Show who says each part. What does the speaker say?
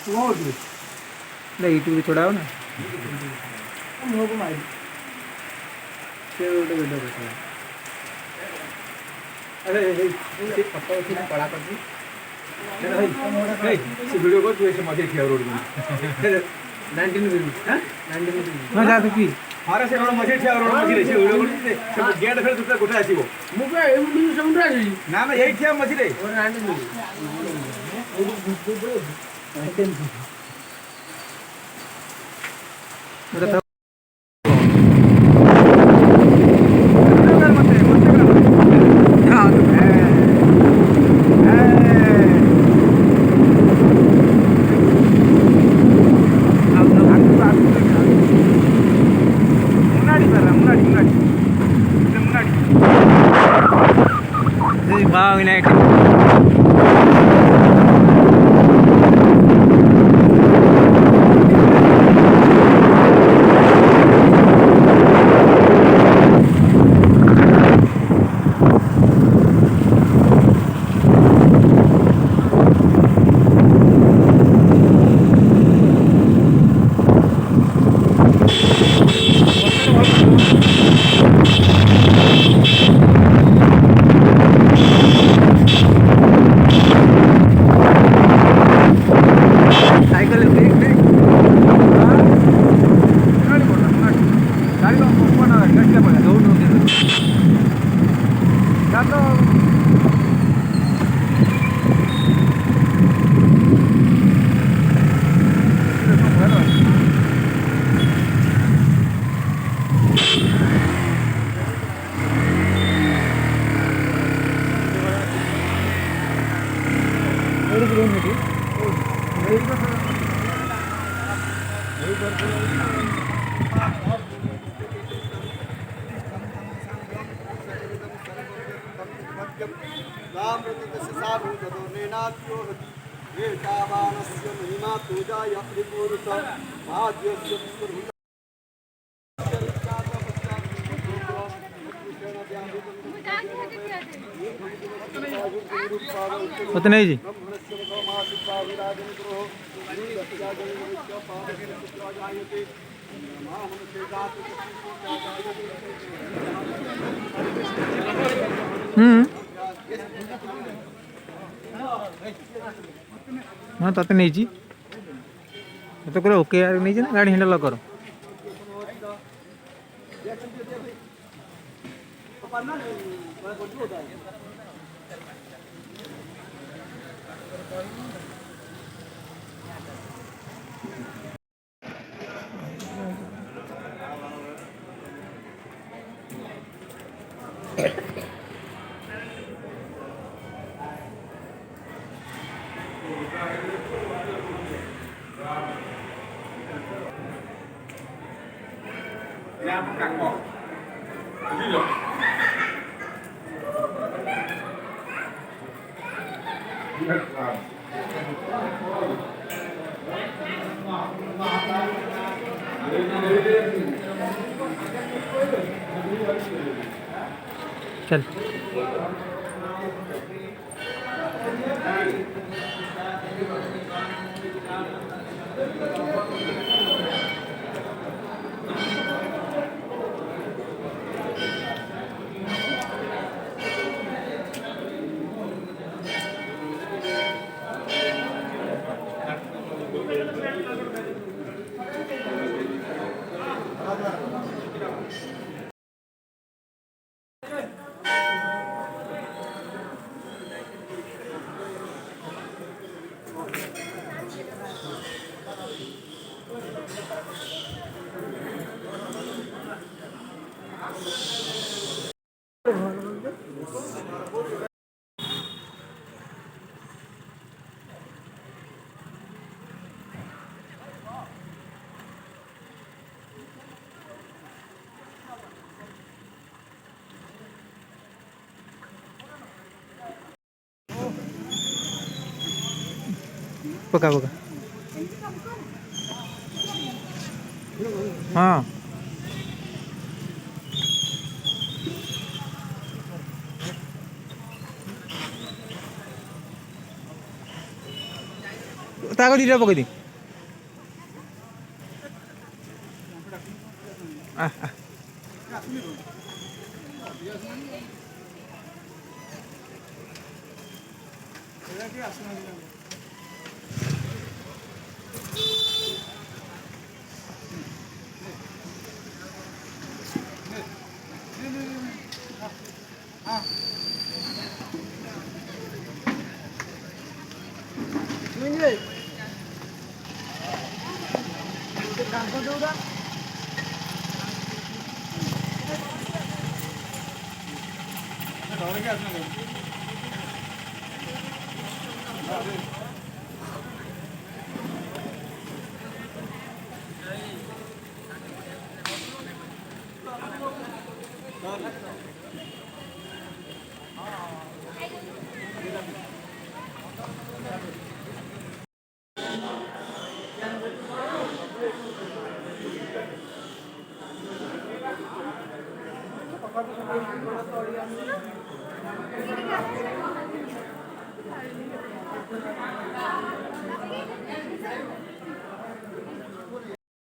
Speaker 1: YouTube छोड़ाओ ना
Speaker 2: मुँह को मारी
Speaker 1: वीडियो अरे पत्ता उठी पड़ा कर वीडियो को मजे थे रोड में 19 मिनट हां 19 मिनट हां जा सकती हारा से रोड मजे थे रोड मजे रे वीडियो को सब गेट फेर दुसरा गोटा आसीबो
Speaker 2: मुके एमडी समुद्र आसी
Speaker 1: ना ना यही थे मजे रे
Speaker 2: और 19 मिनट
Speaker 1: उतने ही जी हाँ तते नहीं जी तो करो ओके यार नहीं जी ना गाड़ी हैंडल करो चल पका पका हाँ
Speaker 3: ତାକୁ ଦୁଇଟା ପକେଇଦି